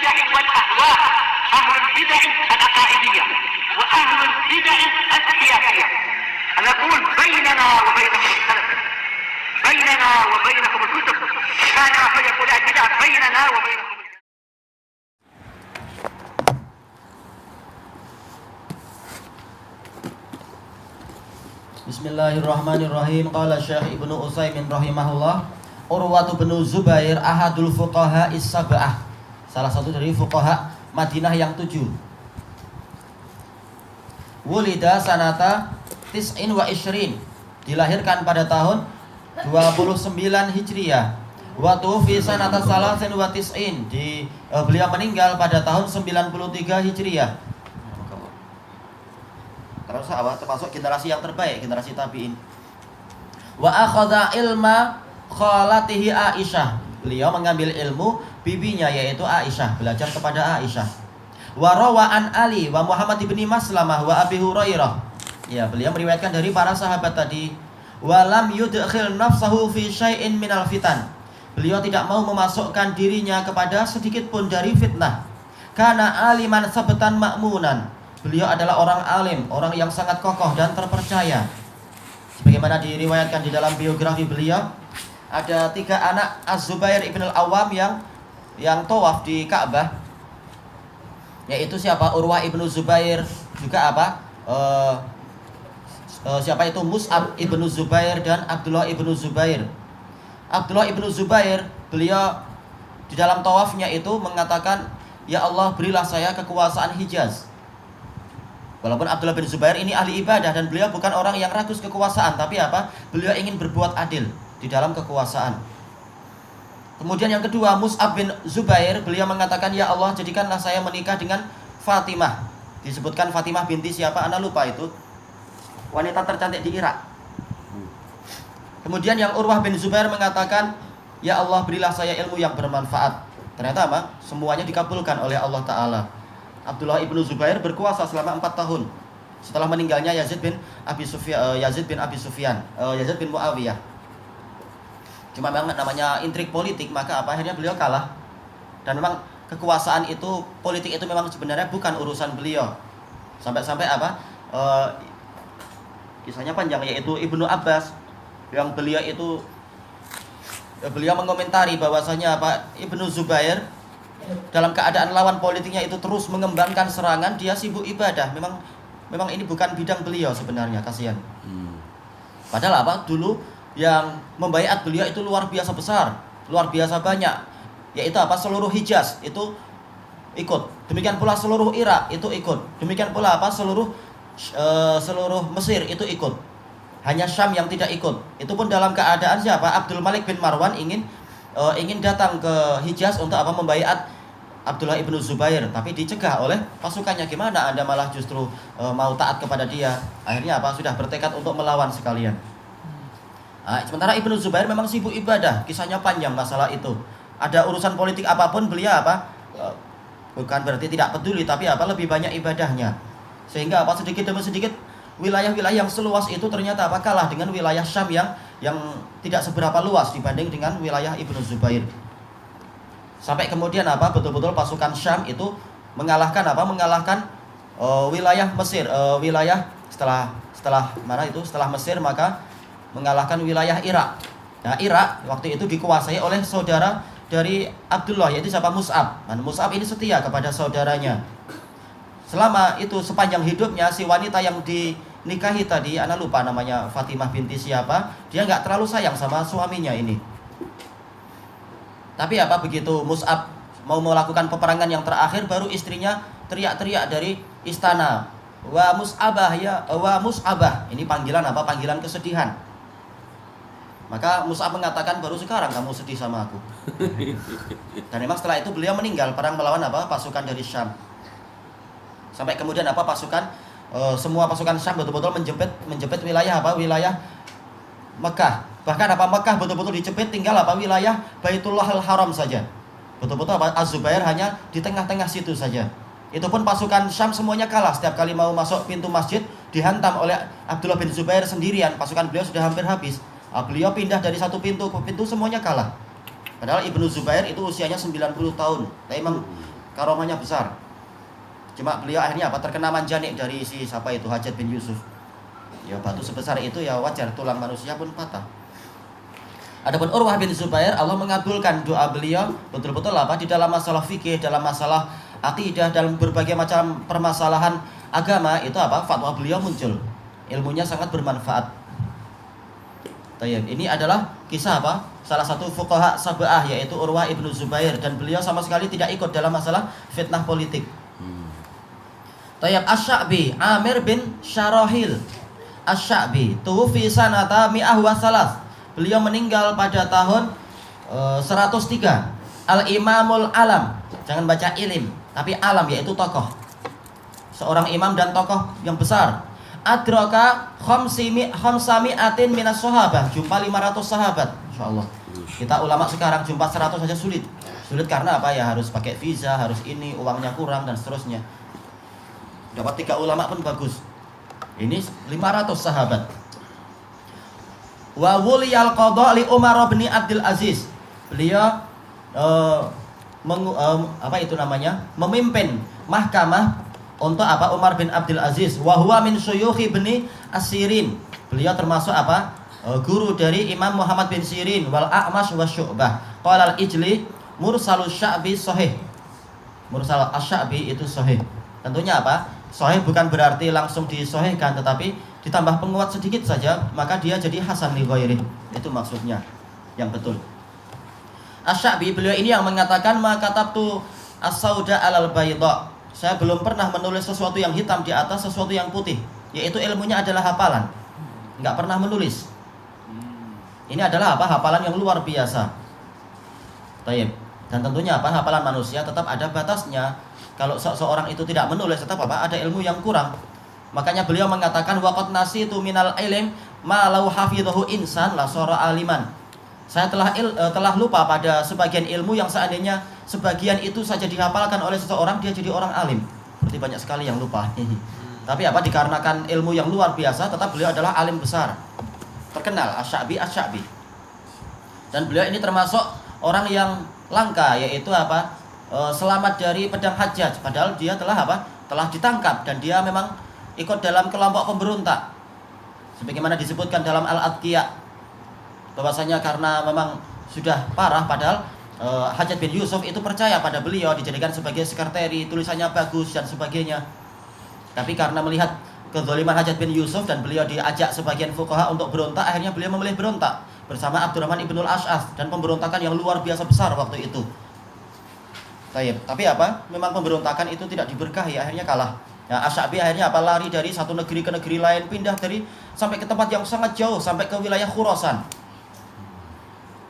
البدع والأهواء، أهل البدع العقائدية وأهل البدع السياسية. نقول بيننا وبينكم السلف، بيننا وبينكم الكتب، كان فيقول البدع بيننا وبينكم. Bismillahirrahmanirrahim. Qala Syekh Ibnu Utsaimin rahimahullah, Urwatu bin Zubair ahadul fuqaha is-sab'ah, salah satu dari fuqaha Madinah yang 7. Wulida sanata tis'in wa ishrin, dilahirkan pada tahun 29 Hijriah. Wa tufi sanata salasin wa tis'in, beliau meninggal pada tahun 93 Hijriah. Termasuk generasi yang terbaik, generasi tabi'in. Wa akhadha ilma khalatihi Aisyah, beliau mengambil ilmu bibinya yaitu Aisyah, belajar kepada Aisyah. Wa rawa an Ali wa Muhammad ibni Maslamah wa Abi Hurairah, ya, beliau meriwayatkan dari para sahabat tadi. Wa lam yudkhil nafsahu fi syai'in minal fitan, beliau tidak mau memasukkan dirinya kepada sedikit pun dari fitnah. Kana aliman sabtan ma'munan, beliau adalah orang alim, orang yang sangat kokoh dan terpercaya. Sebagaimana diriwayatkan di dalam biografi beliau, ada 3 anak Az-Zubair ibn al-Awwam yang tawaf di Ka'bah, yaitu siapa? Urwah ibnu Zubair, juga siapa itu? Mus'ab ibnu Zubair dan Abdullah ibnu Zubair. Abdullah ibnu Zubair, beliau di dalam tawafnya itu mengatakan, ya Allah, berilah saya kekuasaan Hijaz. Walaupun Abdullah bin Zubair ini ahli ibadah dan beliau bukan orang yang ragus kekuasaan, tapi beliau ingin berbuat adil di dalam kekuasaan. Kemudian yang kedua, Mus'ab bin Zubair, beliau mengatakan, ya Allah, jadikanlah saya menikah dengan Fatimah. Disebutkan Fatimah binti siapa? Ana lupa itu. Wanita tercantik di Irak. Kemudian yang Urwah bin Zubair mengatakan, ya Allah, berilah saya ilmu yang bermanfaat. Ternyata semuanya dikabulkan oleh Allah Ta'ala. Abdullah ibnu Zubair berkuasa selama 4 tahun setelah meninggalnya Yazid bin Abi Sufyan, Yazid bin Muawiyah. Cuma memang namanya intrik politik, maka akhirnya beliau kalah. Dan memang kekuasaan itu, politik itu memang sebenarnya bukan urusan beliau. Sampai-sampai kisahnya panjang, yaitu Ibnu Abbas yang beliau mengomentari bahwasanya Ibnu Zubair dalam keadaan lawan politiknya itu terus mengembangkan serangan, dia sibuk ibadah. Memang ini bukan bidang beliau sebenarnya, kasihan. Padahal dulu yang membaiat beliau itu luar biasa besar, luar biasa banyak, yaitu seluruh Hijaz itu ikut. Demikian pula seluruh Irak itu ikut. Demikian pula seluruh Mesir itu ikut. Hanya Syam yang tidak ikut. Itu pun dalam keadaan siapa? Abdul Malik bin Marwan ingin datang ke Hijaz untuk membaiat Abdullah ibnu Zubair, tapi dicegah oleh pasukannya. Gimana Anda malah justru mau taat kepada dia? Akhirnya sudah bertekad untuk melawan sekalian. Sementara Ibnu Zubair memang sibuk ibadah. Kisahnya panjang masalah itu. Ada urusan politik apapun beliau bukan berarti tidak peduli, tapi lebih banyak ibadahnya. Sehingga sedikit demi sedikit wilayah-wilayah yang seluas itu ternyata kalah dengan wilayah Syam yang tidak seberapa luas dibanding dengan wilayah Ibnu Zubair. Sampai kemudian betul-betul pasukan Syam itu mengalahkan wilayah Mesir, wilayah setelah Mesir, maka mengalahkan wilayah Irak. Nah, Irak waktu itu dikuasai oleh saudara dari Abdullah, yaitu siapa? Mus'ab. Mus'ab ini setia kepada saudaranya. Selama itu sepanjang hidupnya, si wanita yang dinikahi tadi, ana lupa namanya, Fatimah binti siapa, dia nggak terlalu sayang sama suaminya ini. Tapi begitu Mus'ab mau melakukan peperangan yang terakhir, baru istrinya teriak-teriak dari istana, wa Mus'abah, ya wa Mus'abah. Ini panggilan panggilan kesedihan. Maka Mus'ab mengatakan, baru sekarang kamu sedih sama aku. Dan memang setelah itu beliau meninggal perang melawan pasukan dari Syam. Sampai kemudian semua pasukan Syam betul-betul menjepit wilayah wilayah Mekah. Bahkan Mekah betul-betul dijepit, tinggal wilayah Baitullahil Haram saja. Betul-betul Az-Zubair hanya di tengah-tengah situ saja. Itu pun pasukan Syam semuanya kalah. Setiap kali mau masuk pintu masjid dihantam oleh Abdullah bin Zubair sendirian. Pasukan beliau sudah hampir habis. Beliau pindah dari satu pintu ke pintu, semuanya kalah. Padahal Ibnu Zubair itu usianya 90 tahun. Tapi memang karomahnya besar. Cuma beliau akhirnya apa? Terkena manjanik dari si siapa itu, Hajjaj bin Yusuf. Ya batu sebesar itu ya wajar, tulang manusia pun patah. Adapun Urwah bin Zubair, Allah mengabulkan doa beliau betul-betul apa? Di dalam masalah fikih, dalam masalah akidah, dalam berbagai macam permasalahan agama itu apa? Fatwa beliau muncul. Ilmunya sangat bermanfaat. Tayyib. Ini adalah kisah apa? Salah satu fuqaha sab'ah yaitu Urwah ibnu Zubair, dan beliau sama sekali tidak ikut dalam masalah fitnah politik. Tayyib. Asy-Sya'bi Amir bin Syarahil Asy-Sya'bi tuwfi sanata mi'ah wa salas. Beliau meninggal pada tahun 103. Al-Imamul Alam. Jangan baca ilim, tapi alam yaitu tokoh. Seorang imam dan tokoh yang besar. Adraka khamsami'atin minas sahabah. Jumpa 500 sahabat. Insyaallah. Kita ulama sekarang jumpa 100 saja sulit. Sulit karena apa ya? Harus pakai visa, harus ini, uangnya kurang dan seterusnya. Dapat 3 ulama pun bagus. Ini 500 sahabat. Wa wuliyal qadha li Umar bin Abdul Aziz. Beliau memimpin mahkamah untuk apa? Umar bin Abdul Aziz. Wa huwa min syuyukhi bani As-Sirin. Beliau termasuk apa? Guru dari Imam Muhammad bin Sirin wal A'mash wa Syu'bah. Qala al-Ijli mursalus Sya'bi sahih. Mursal asy-Sya'bi itu sahih. Tentunya apa? Sahih bukan berarti langsung disahihkan, tetapi ditambah penguat sedikit saja maka dia jadi hasan li ghairi. Itu maksudnya yang betul. Asy-Sya'bi beliau ini yang mengatakan ma katabtu as-sauda alal bayda. Saya belum pernah menulis sesuatu yang hitam di atas sesuatu yang putih, yaitu ilmunya adalah hafalan. Enggak pernah menulis. Ini adalah apa? Hafalan yang luar biasa. Tayyib. Dan tentunya apa? Hafalan manusia tetap ada batasnya. Kalau seorang itu tidak menulis tetap apa? Ada ilmu yang kurang. Makanya beliau mengatakan waqad nasitu minal ilm ma law hafidhahu insan la sara aliman. Saya telah lupa pada sebagian ilmu yang seandainya sebagian itu saja dihafalkan oleh seseorang dia jadi orang alim. Berarti banyak sekali yang lupa. Tapi apa? Dikarenakan ilmu yang luar biasa tetap beliau adalah alim besar. Terkenal Asy-Sya'bi. Dan beliau ini termasuk orang yang langka, yaitu apa? Selamat dari pedang Hajjaj, padahal dia telah apa? Telah ditangkap dan dia memang ikut dalam kelompok pemberontak. Sebagaimana disebutkan dalam Al-Adqiyah bahwasanya karena memang sudah parah, padahal Hajjaj bin Yusuf itu percaya pada beliau, dijadikan sebagai sekretari, tulisannya bagus dan sebagainya. Tapi karena melihat kezaliman Hajjaj bin Yusuf dan beliau diajak sebagian fuqaha untuk berontak, akhirnya beliau memilih berontak bersama Abdurrahman ibnul Ash'as, dan pemberontakan yang luar biasa besar waktu itu. Tapi apa? Memang pemberontakan itu tidak diberkahi, akhirnya kalah. Ya, Asy-Sya'bi akhirnya apa? Lari dari satu negeri ke negeri lain, pindah sampai ke tempat yang sangat jauh, sampai ke wilayah Khurasan.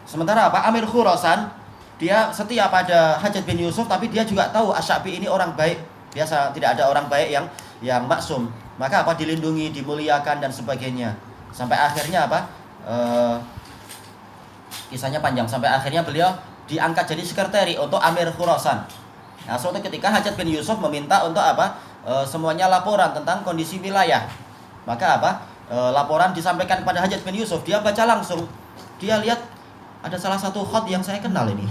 Sementara apa? Amir Khurasan dia setia pada Hajjaj bin Yusuf, tapi dia juga tahu Asy-Sya'bi ini orang baik. Biasa tidak ada orang baik yang maksum. Maka apa? Dilindungi, dimuliakan dan sebagainya. Sampai akhirnya apa? Kisahnya panjang. Sampai akhirnya beliau diangkat jadi sekretari untuk Amir Khurasan. Nah, suatu ketika Hajjaj bin Yusuf meminta untuk apa? Semuanya laporan tentang kondisi wilayah. Maka apa? Laporan disampaikan kepada Hajjaj bin Yusuf. Dia baca langsung. Dia lihat ada salah satu khat yang saya kenal ini.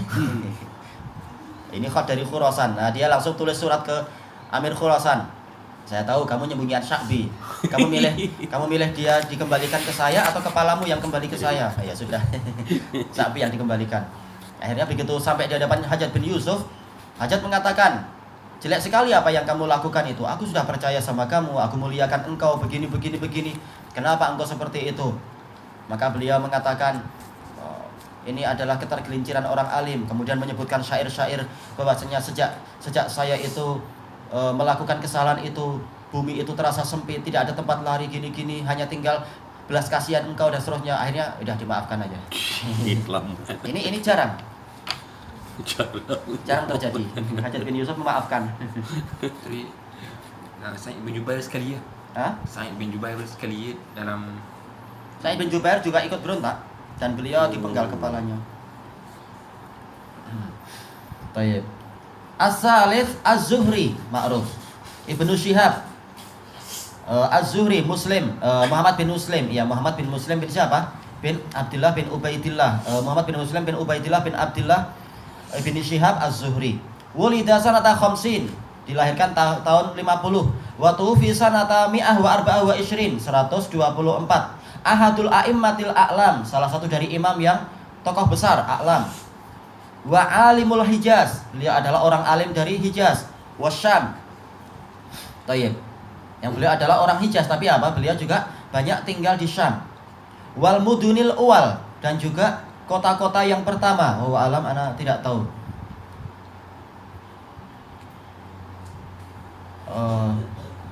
Ini khat dari Khurasan. Nah, dia langsung tulis surat ke Amir Khurasan. Saya tahu kamu nyembunyi Asy-Sya'bi. Kamu milih dia dikembalikan ke saya atau kepalamu yang kembali ke saya? Ya sudah. Sya'bi yang dikembalikan. Akhirnya begitu sampai di hadapan Hajjaj bin Yusuf, Hajjaj mengatakan, jelek sekali apa yang kamu lakukan itu. Aku sudah percaya sama kamu, aku muliakan engkau begini. Kenapa engkau seperti itu? Maka beliau mengatakan, ini adalah ketergelinciran orang alim. Kemudian menyebutkan syair-syair bahwasanya sejak saya itu melakukan kesalahan itu, bumi itu terasa sempit, tidak ada tempat lari gini, hanya tinggal belas kasihan engkau dan seterusnya. Akhirnya udah dimaafkan aja. ini jarang terjadi. Hajjaj bin Yusuf memaafkan. Tapi Sa'id bin Jubair sekali ya. Sa'id bin Jubair sekali dalam. Sa'id bin Jubair juga ikut berontak dan beliau dipenggal kepalanya. Baik. As-Salits Az-Zuhri ma'ruf. Ibnu Syihab Az-Zuhri Muslim, Muhammad bin Muslim. Ya, Muhammad bin Muslim bin siapa? Bin Abdullah bin Ubaidillah. Muhammad bin Muslim bin Ubaidillah bin Abdullah bin Syihab Az-Zuhri. Wulida sanata khamsin, dilahirkan tahun 50. Wa tuwfi sanata mi'ah wa arba'ah wa ishrin, 124. Ahadul a'immatil a'lam, salah satu dari imam yang tokoh besar, a'lam. Wa alimul Hijaz, beliau adalah orang alim dari Hijaz. Wasyam. Tayyib. Yang beliau adalah orang Hijaz, tapi apa? Beliau juga banyak tinggal di Syam. Wal mudunil uwal, dan juga kota-kota yang pertama. Oh alam, ana tidak tahu.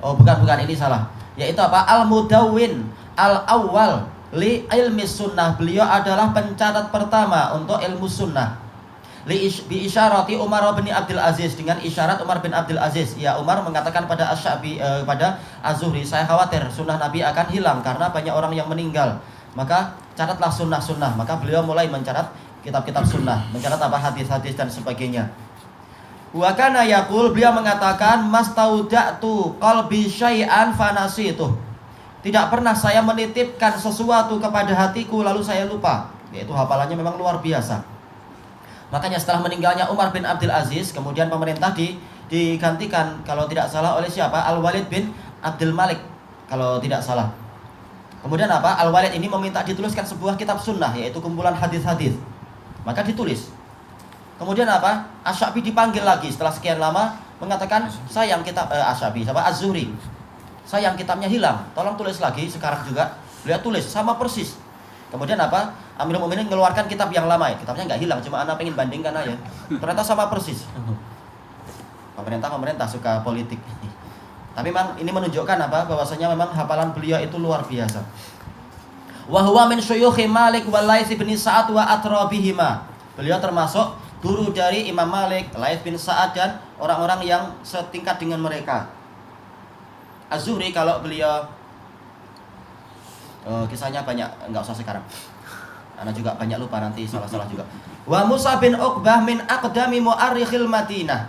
Bukan ini salah. Yaitu apa? Al-Mudawwin al-awwal li ilmi sunnah. Beliau adalah pencatat pertama untuk ilmu sunnah. Bi isyarati Umar bin Abdul Aziz, dengan isyarat Umar bin Abdul Aziz. Ya, Umar mengatakan pada Asy-Sya'bi pada Az-Zuhri, saya khawatir sunnah Nabi akan hilang karena banyak orang yang meninggal. Maka catatlah sunnah-sunnah. Maka beliau mulai mencatat kitab-kitab sunnah, mencatat apa hadis-hadis dan sebagainya. Wa kana yaqul, beliau mengatakan mastauda'tu qalbi syai'an fanasitu. Tidak pernah saya menitipkan sesuatu kepada hatiku lalu saya lupa. Yaitu hafalannya memang luar biasa. Makanya setelah meninggalnya Umar bin Abdul Aziz, kemudian pemerintah digantikan kalau tidak salah oleh siapa? Al-Walid bin Abdul Malik kalau tidak salah. Kemudian apa? Al-Walid ini meminta dituliskan sebuah kitab sunnah, yaitu kumpulan hadis-hadis. Maka ditulis. Kemudian apa? Asy-Sya'bi dipanggil lagi setelah sekian lama, mengatakan sayang kitab Asy-Sya'bi sama Az-Zuhri. Sayang kitabnya hilang, tolong tulis lagi sekarang juga. Beliau tulis sama persis. Kemudian apa? Amirul Mukminin mengeluarkan kitab yang lama ya. Kitabnya nggak hilang, cuma anak pengen bandingkan aja. Ternyata sama persis. Pemerintah suka politik. Tapi memang ini menunjukkan apa? Bahwasanya memang hafalan beliau itu luar biasa. Wa huwa min syuyukhi Malik wal Laits bin Sa'ad wa atrabihima. Beliau termasuk guru dari Imam Malik, Laits bin Sa'ad dan orang-orang yang setingkat dengan mereka. Az-Zuhri kalau beliau kisahnya banyak, enggak usah sekarang. Anak juga banyak lupa nanti salah-salah juga. Wa Musa bin Uqbah min aqdami mu'arrikhil Madinah.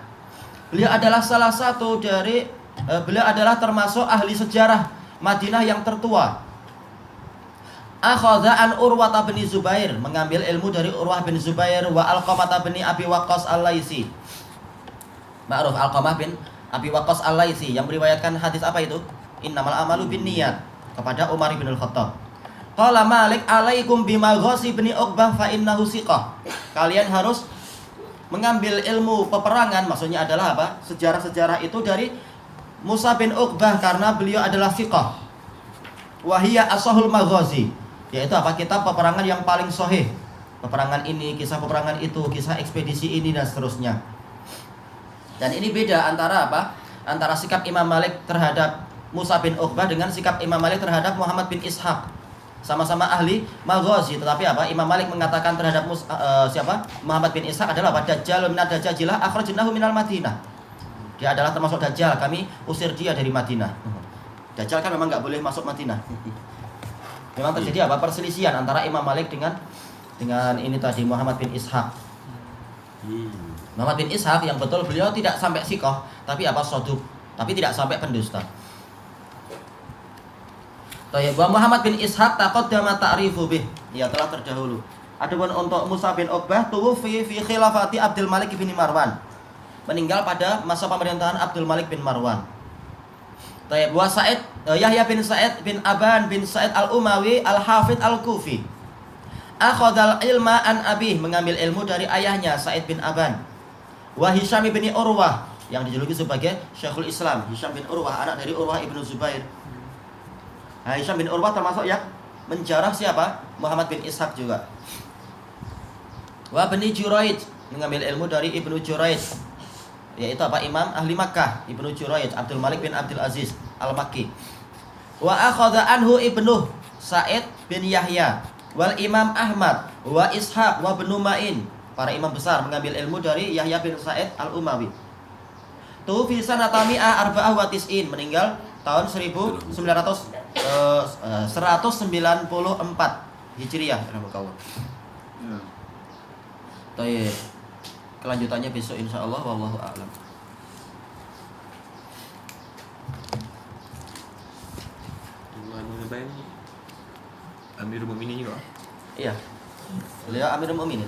Beliau adalah salah satu dari beliau adalah termasuk ahli sejarah Madinah yang tertua. Akhadha an Urwah bin Zubair, mengambil ilmu dari Urwah bin Zubair wa Alqamah bin Abi Waqqas Al-Laitsi. Ma'ruf Alqamah bin Abi Waqqas Al-Laitsi yang meriwayatkan hadis apa itu? Innamal amalu binniyat, kepada Umar bin Al-Khattab. Qala Malik alaikum bima Ghazi bin Uqbah fa innahu siqah. Kalian harus mengambil ilmu peperangan, maksudnya adalah apa? Sejarah-sejarah itu dari Musa bin Uqbah karena beliau adalah siqah. Wa hiya asahul maghazi, yaitu apa? Kitab peperangan yang paling sahih. Peperangan ini, kisah peperangan itu, kisah ekspedisi ini dan seterusnya. Dan ini beda antara apa? Antara sikap Imam Malik terhadap Musa bin Uqbah dengan sikap Imam Malik terhadap Muhammad bin Ishaq. Sama-sama ahli maghazi, tetapi apa? Imam Malik mengatakan terhadap siapa? Muhammad bin Ishaq adalah apa? Dajjal min ad-dajjajilah akhrajnahu minal Madinah. Dia adalah termasuk dajjal, kami usir dia dari Madinah. Dajjal kan memang enggak boleh masuk Madinah. Memang terjadi apa? Perselisihan antara Imam Malik dengan ini tadi Muhammad bin Ishaq. Muhammad bin Ishaq yang betul beliau tidak sampai siqah, tapi apa? Soduk, tapi tidak sampai pendusta. Wa Muhammad bin Ishaq taqaddama ta'rifu bih, ya telah terdahulu. Adapun untuk Musa bin Uqbah tuwfi fi khilafati Abdul Malik bin Marwan, meninggal pada masa pemerintahan Abdul Malik bin Marwan. Tayyib. Wa Sa'id Yahya bin Sa'id bin Aban bin Sa'id al-Umawi al-Hafidh al-Kufi. Akhadhal ilma an abih, mengambil ilmu dari ayahnya Sa'id bin Aban. Wa Hisham bin Urwah, yang dijuluki sebagai Syekhul Islam. Hisham bin Urwah anak dari Urwah ibnu Zubair. Hisham bin Urwah termasuk yang menjarah siapa? Muhammad bin Ishaq juga. Wa Bani Juraij, mengambil ilmu dari Ibnu Juraij, yaitu apa? Imam ahli Makkah, Ibnu Juraij, Abdul Malik bin Abdul Aziz Al-Makki. Wa akhadha anhu Ibnu Sa'id bin Yahya wal Imam Ahmad wa Ishaq wa Ibnu Ma'in. Para imam besar mengambil ilmu dari Yahya bin Sa'id Al-Umawi. Tufi sanata mi'ah arba'ah wa tis'in, meninggal tahun 194 Hijriah. Baik. Kelanjutannya besok insyaallah, wallahu a'lam. Amirul Mukminin juga. Iya. Beliau Amirul Mukminin.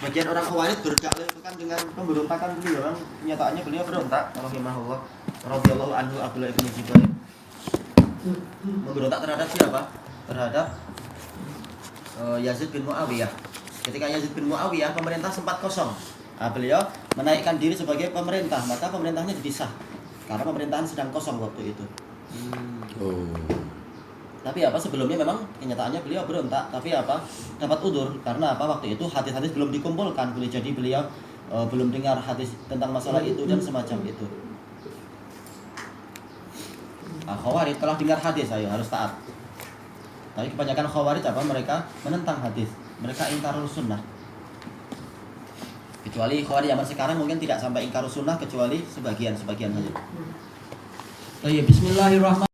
Sebagian orang Khawarij berdalil dengan pemberontakan beliau, kan kenyataannya beliau berontak, rahimahullah, radhiyallahu anhu Abdullah bin Zubair. Memberontak terhadap siapa? Terhadap Yazid bin Muawiyah. Ketika Yazid bin Muawiyah pemerintah sempat kosong, beliau menaikkan diri sebagai pemerintah, maka pemerintahnya jadi sah karena pemerintahan sedang kosong waktu itu. Tapi sebelumnya memang kenyataannya beliau berontak, tapi dapat udzur karena waktu itu hadis-hadis belum dikumpulkan, boleh jadi beliau belum dengar hadis tentang masalah itu dan semacam itu. Khawarij telah dengar hadis, ayo harus taat. Tapi kebanyakan Khawarij mereka menentang hadis, mereka ingkarul sunnah. Kecuali Khawarij zaman sekarang mungkin tidak sampai ingkarul sunnah, kecuali sebagian saja. Bismillahirrahmanirrahim.